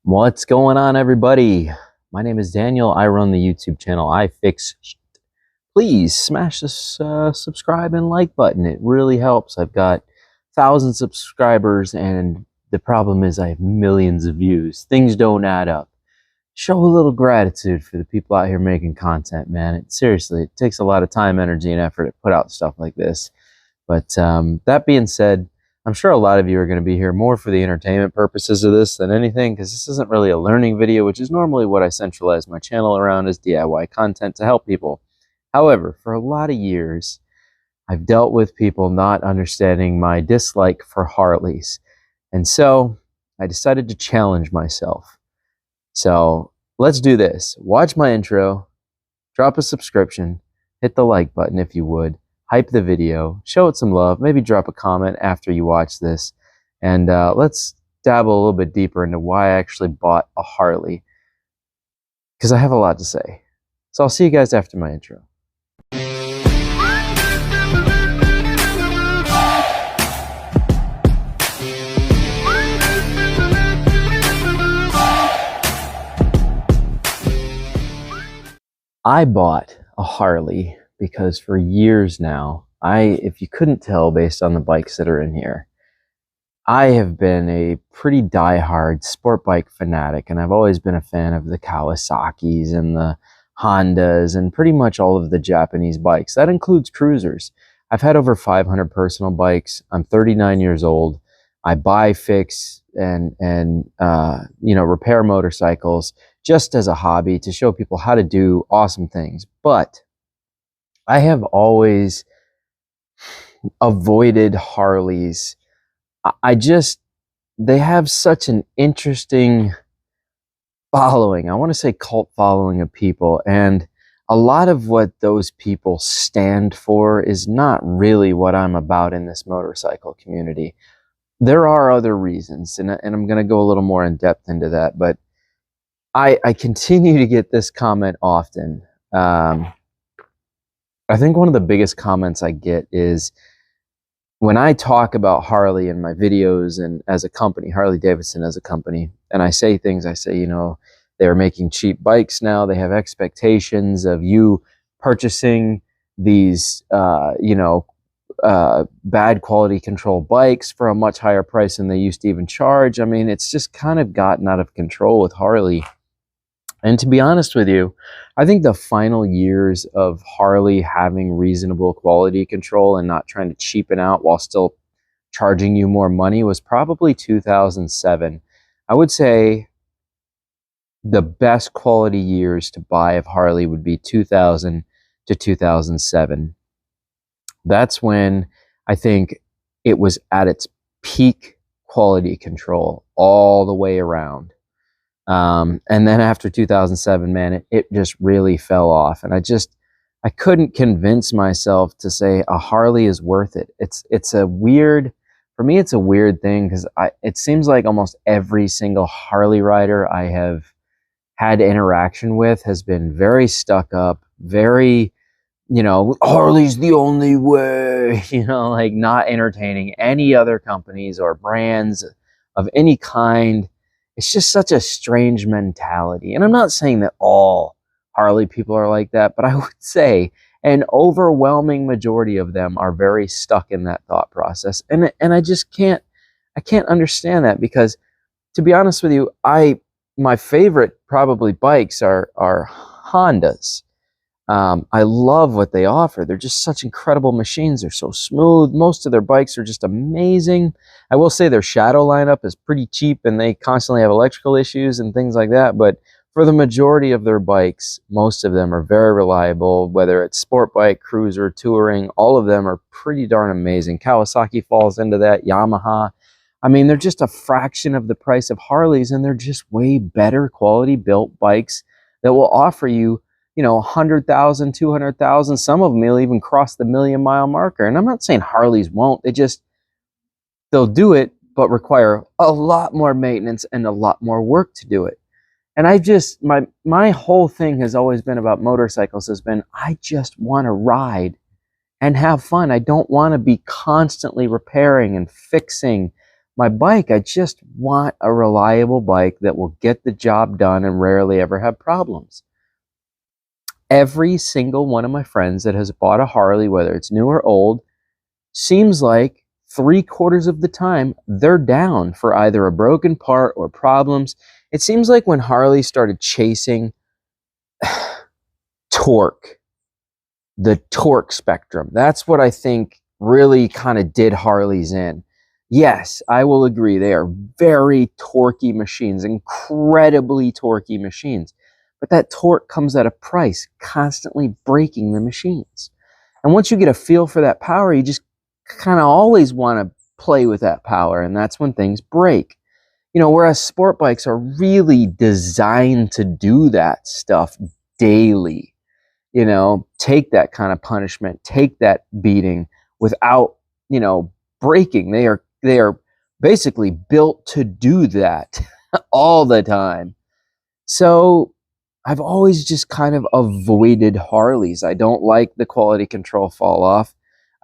What's going on, everybody? My name is Daniel. I run the YouTube channel I Fix Shit. Please smash this subscribe and like button. It really helps. I've got thousands of subscribers, and the problem is I have millions of views. Things don't add up. Show a little gratitude for the people out here making content, man. Seriously, it takes a lot of time, energy, and effort to put out stuff like this. But that being said, I'm sure a lot of you are going to be here more for the entertainment purposes of this than anything, because this isn't really a learning video, which is normally what I centralize my channel around, is DIY content to help people. However, for a lot of years, I've dealt with people not understanding my dislike for Harleys. And so I decided to challenge myself. So let's do this. Watch my intro, drop a subscription, hit the like button if you would. Hype the video, show it some love, maybe drop a comment after you watch this, and let's dabble a little bit deeper into why I actually bought a Harley, because I have a lot to say. So I'll see you guys after my intro. I bought a Harley because for years now, if you couldn't tell based on the bikes that are in here, I have been a pretty diehard sport bike fanatic, and I've always been a fan of the Kawasaki's and the Hondas and pretty much all of the Japanese bikes. That includes cruisers. I've had over 500 personal bikes. I'm 39 years old. I buy, fix, and repair motorcycles just as a hobby to show people how to do awesome things. But I have always avoided Harleys. They have such an interesting following. I want to say cult following of people. And a lot of what those people stand for is not really what I'm about in this motorcycle community. There are other reasons, and I'm going to go a little more in depth into that. But I continue to get this comment often. I think one of the biggest comments I get is when I talk about Harley in my videos and as a company, Harley-Davidson as a company, and I say things, I say, they're making cheap bikes now. They have expectations of you purchasing these, bad quality control bikes for a much higher price than they used to even charge. I mean, it's just kind of gotten out of control with Harley. And to be honest with you, I think the final years of Harley having reasonable quality control and not trying to cheapen out while still charging you more money was probably 2007. I would say the best quality years to buy of Harley would be 2000 to 2007. That's when I think it was at its peak quality control all the way around. And then after 2007, man, it just really fell off. And I couldn't convince myself to say a Harley is worth it. For me, it's a weird thing, because it seems like almost every single Harley rider I have had interaction with has been very stuck up, very, Harley's the only way, like not entertaining any other companies or brands of any kind. It's just such a strange mentality. And I'm not saying that all Harley people are like that, but I would say an overwhelming majority of them are very stuck in that thought process. And I just can't understand that, because to be honest with you, my favorite probably bikes are Hondas. I love what they offer. They're just such incredible machines. They're so smooth. Most of their bikes are just amazing. I will say their Shadow lineup is pretty cheap, and they constantly have electrical issues and things like that. But for the majority of their bikes, most of them are very reliable, whether it's sport bike, cruiser, touring, all of them are pretty darn amazing. Kawasaki falls into that, Yamaha. I mean, they're just a fraction of the price of Harleys, and they're just way better quality built bikes that will offer you 100,000, 200,000. Some of them will even cross the 1,000,000-mile marker. And I'm not saying Harleys won't. They'll do it, but require a lot more maintenance and a lot more work to do it. And my whole thing has always been about motorcycles I just want to ride and have fun. I don't want to be constantly repairing and fixing My bike, I just want a reliable bike that will get the job done and rarely ever have problems. Every single one of my friends that has bought a Harley, whether it's new or old, seems like 3/4 of the time they're down for either a broken part or problems. It seems like when Harley started chasing torque, the torque spectrum, that's what I think really kind of did Harleys in. Yes, I will agree, they are very torquey machines, incredibly torquey machines. But that torque comes at a price, constantly breaking the machines. And once you get a feel for that power, you just kind of always want to play with that power, and that's when things break. You know, whereas sport bikes are really designed to do that stuff daily. You know, take that kind of punishment, take that beating without, you know, breaking. They are basically built to do that all the time. So I've always just kind of avoided Harleys. I don't like the quality control fall off.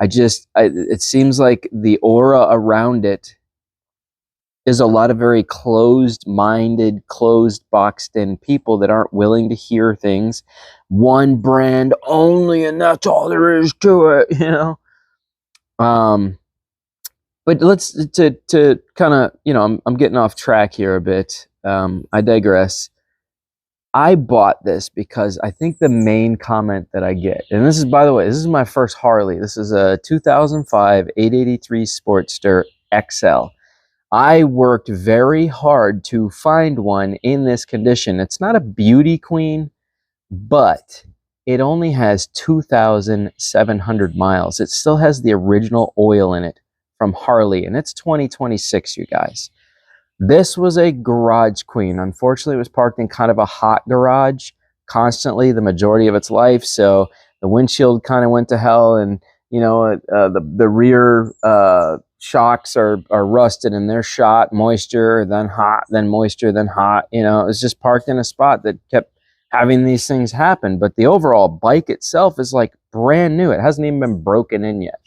It seems like the aura around it is a lot of very closed-minded, closed, boxed-in people that aren't willing to hear things. One brand only, and that's all there is to it, you know? But let's, to kind of, you know, I'm getting off track here a bit. I digress. I bought this because I think the main comment that I get, and this is, by the way, this is my first Harley. This is a 2005 883 Sportster XL. I worked very hard to find one in this condition. It's not a beauty queen, but it only has 2,700 miles. It still has the original oil in it from Harley, and it's 2026, you guys. This was a garage queen. Unfortunately, it was parked in kind of a hot garage constantly the majority of its life, so the windshield kind of went to hell, and you know, the rear shocks are rusted, and they're shot, moisture, then hot, then moisture, then hot. You know, it was just parked in a spot that kept having these things happen. But the overall bike itself is like brand new. It hasn't even been broken in yet.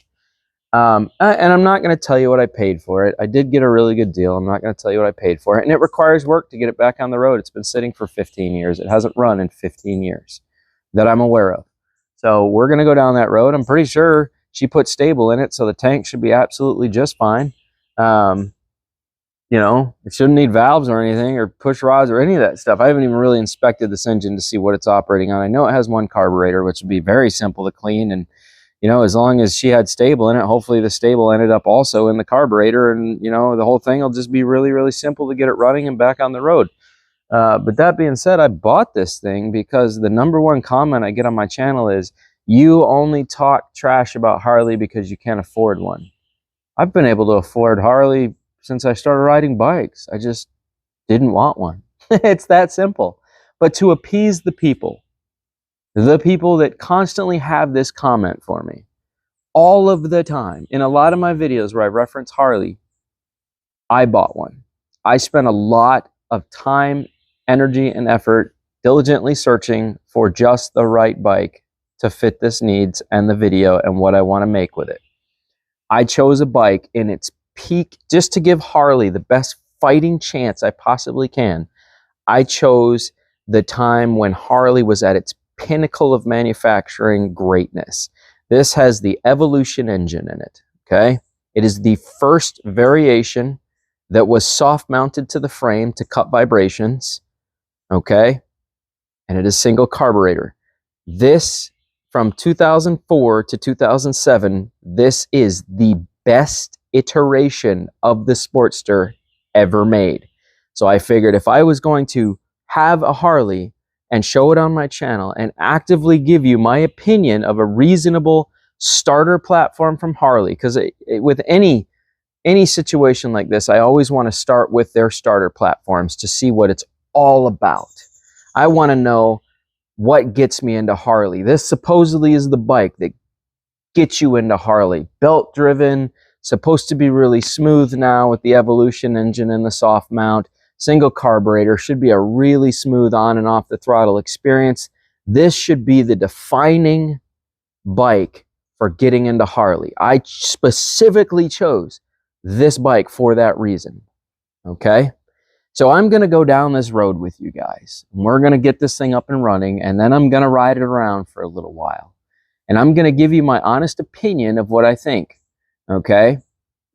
And I'm not going to tell you what I paid for it. I did get a really good deal. I'm not going to tell you what I paid for it. And it requires work to get it back on the road. It's been sitting for 15 years. It hasn't run in 15 years that I'm aware of. So we're going to go down that road. I'm pretty sure she put stable in it, so the tank should be absolutely just fine. You know, it shouldn't need valves or anything, or push rods or any of that stuff. I haven't even really inspected this engine to see what it's operating on. I know it has one carburetor, which would be very simple to clean, and you know, as long as she had stable in it, hopefully the stable ended up also in the carburetor, and you know, the whole thing will just be really, really simple to get it running and back on the road. But that being said, I bought this thing because the #1 comment I get on my channel is, you only talk trash about Harley because you can't afford one. I've been able to afford Harley since I started riding bikes. I just didn't want one. It's that simple. But to appease the people that constantly have this comment for me all of the time, in a lot of my videos where I reference Harley, I bought one. I spent a lot of time, energy, and effort diligently searching for just the right bike to fit this needs and the video and what I want to make with it. I chose a bike in its peak just to give Harley the best fighting chance I possibly can. I chose the time when Harley was at its pinnacle of manufacturing greatness. This has the Evolution engine in it, okay? It is the first variation that was soft mounted to the frame to cut vibrations, okay? And it is single carburetor. This, from 2004 to 2007, this is the best iteration of the Sportster ever made. So I figured if I was going to have a Harley and show it on my channel and actively give you my opinion of a reasonable starter platform from Harley, because with any situation like this, I always want to start with their starter platforms to see what it's all about. I want to know what gets me into Harley. This supposedly is the bike that gets you into Harley. Belt driven, supposed to be really smooth now with the Evolution engine and the soft mount. Single carburetor, should be a really smooth on and off the throttle experience. This should be the defining bike for getting into Harley. I specifically chose this bike for that reason, okay? So I'm going to go down this road with you guys. We're going to get this thing up and running, and then I'm going to ride it around for a little while. And I'm going to give you my honest opinion of what I think, okay?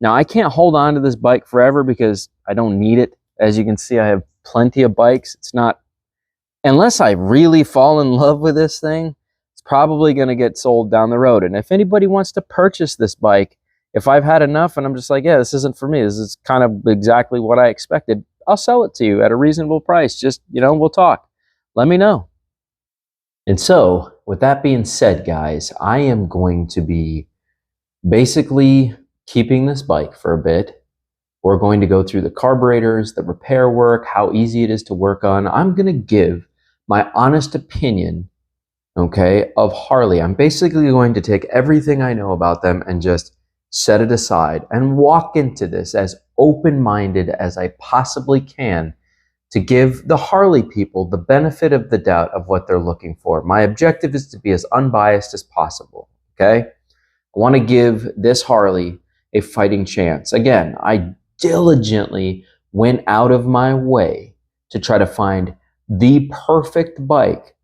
Now, I can't hold on to this bike forever because I don't need it. As you can see, I have plenty of bikes. It's not, unless I really fall in love with this thing, it's probably going to get sold down the road. And if anybody wants to purchase this bike, if I've had enough and I'm just like, yeah, this isn't for me, this is kind of exactly what I expected, I'll sell it to you at a reasonable price. Just, we'll talk. Let me know. And so, with that being said, guys, I am going to be basically keeping this bike for a bit. We're going to go through the carburetors, the repair work, how easy it is to work on. I'm going to give my honest opinion, okay, of Harley. I'm basically going to take everything I know about them and just set it aside and walk into this as open-minded as I possibly can to give the Harley people the benefit of the doubt of what they're looking for. My objective is to be as unbiased as possible, okay? I want to give this Harley a fighting chance. Again, I diligently went out of my way to try to find the perfect bike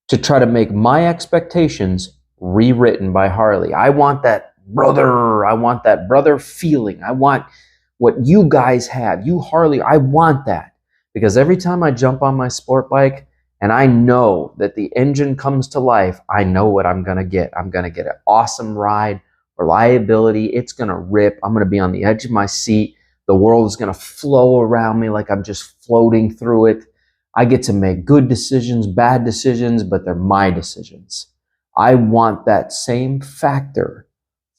to try to make my expectations rewritten by Harley. I want that brother feeling. I want what you guys have. You Harley, I want that. Because every time I jump on my sport bike and I know that the engine comes to life, I know what I'm going to get. I'm going to get an awesome ride, reliability. It's going to rip. I'm going to be on the edge of my seat. The world is going to flow around me like I'm just floating through it. I get to make good decisions, bad decisions, but they're my decisions. I want that same factor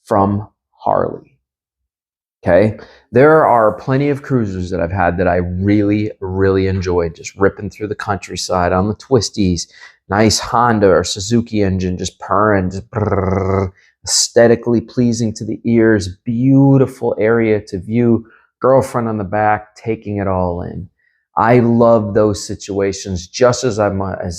from Harley. Okay, there are plenty of cruisers that I've had that I really, really enjoyed, just ripping through the countryside on the twisties. Nice Honda or Suzuki engine, just purring, just brrr, aesthetically pleasing to the ears, beautiful area to view, girlfriend on the back, taking it all in. I love those situations just as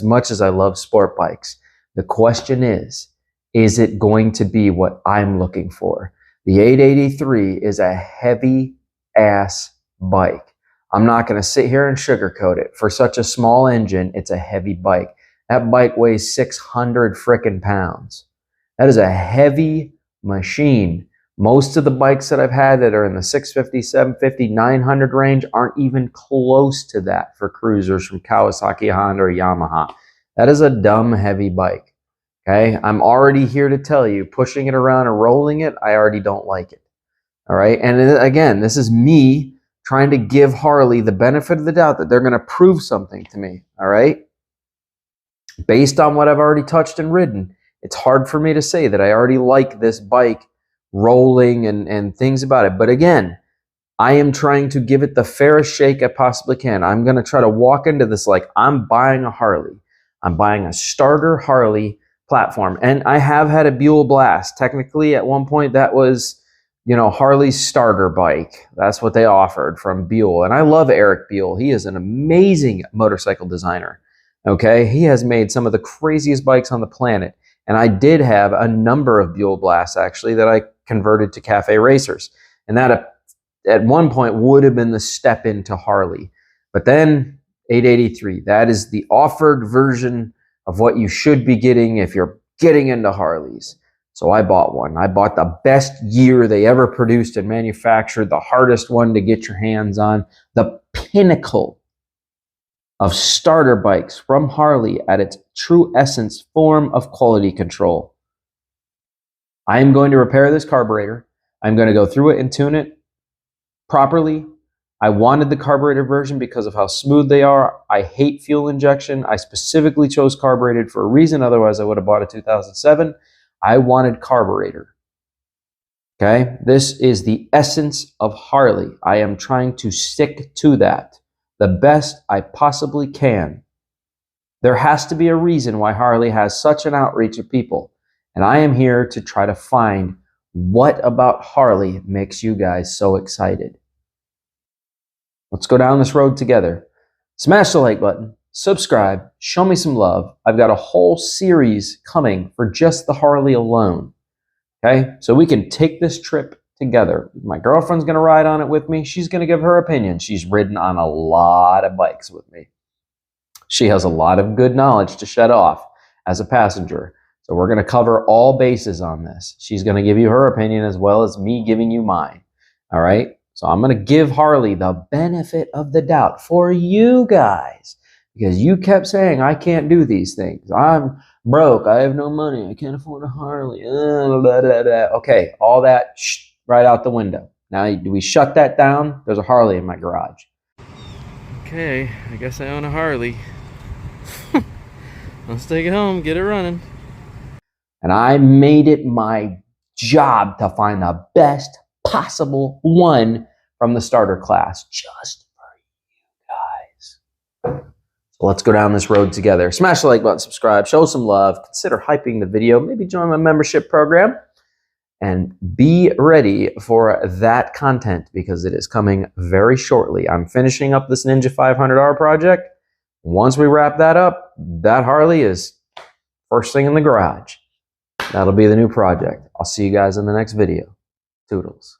much as I love sport bikes. The question is it going to be what I'm looking for? The 883 is a heavy-ass bike. I'm not going to sit here and sugarcoat it. For such a small engine, it's a heavy bike. That bike weighs 600 frickin' pounds. That is a heavy machine. Most of the bikes that I've had that are in the 650, 750, 900 range aren't even close to that for cruisers from Kawasaki, Honda, or Yamaha. That is a dumb heavy bike. Okay, I'm already here to tell you, pushing it around and rolling it, I already don't like it. All right, and again, this is me trying to give Harley the benefit of the doubt that they're going to prove something to me. All right, based on what I've already touched and ridden, it's hard for me to say that I already like this bike rolling and things about it. But again, I am trying to give it the fairest shake I possibly can. I'm going to try to walk into this like I'm buying a Harley. I'm buying a starter Harley platform. And I have had a Buell Blast. Technically, at one point, that was, Harley's starter bike. That's what they offered from Buell. And I love Eric Buell. He is an amazing motorcycle designer. Okay? He has made some of the craziest bikes on the planet. And I did have a number of Buell Blasts, actually, that I converted to cafe racers. And that, at one point, would have been the step into Harley. But then, 883, that is the offered version of what you should be getting if you're getting into Harleys. So I bought one. I bought the best year they ever produced and manufactured, the hardest one to get your hands on, the pinnacle of starter bikes from Harley at its true essence form of quality control. I am going to repair this carburetor. I'm going to go through it and tune it properly. I wanted the carburetor version because of how smooth they are. I hate fuel injection. I specifically chose carbureted for a reason. Otherwise, I would have bought a 2007. I wanted carburetor. Okay? This is the essence of Harley. I am trying to stick to that the best I possibly can. There has to be a reason why Harley has such an outreach of people. And I am here to try to find what about Harley makes you guys so excited. Let's go down this road together. Smash the like button, subscribe, show me some love. I've got a whole series coming for just the Harley alone. Okay, so we can take this trip together. My girlfriend's going to ride on it with me. She's going to give her opinion. She's ridden on a lot of bikes with me. She has a lot of good knowledge to shed off as a passenger. So we're going to cover all bases on this. She's going to give you her opinion as well as me giving you mine. All right? So I'm going to give Harley the benefit of the doubt for you guys, because you kept saying I can't do these things. I'm broke. I have no money. I can't afford a Harley. Blah, blah, blah. Okay, all that right out the window. Now, do we shut that down? There's a Harley in my garage. Okay, I guess I own a Harley. Let's take it home, get it running. And I made it my job to find the best possible one from the starter class just for you guys. So let's go down this road together. Smash the like button, subscribe, show some love, consider hyping the video, maybe join my membership program, and be ready for that content because it is coming very shortly. I'm finishing up this Ninja 500R project. Once we wrap that up, that Harley is first thing in the garage. That'll be the new project. I'll see you guys in the next video. Toodles.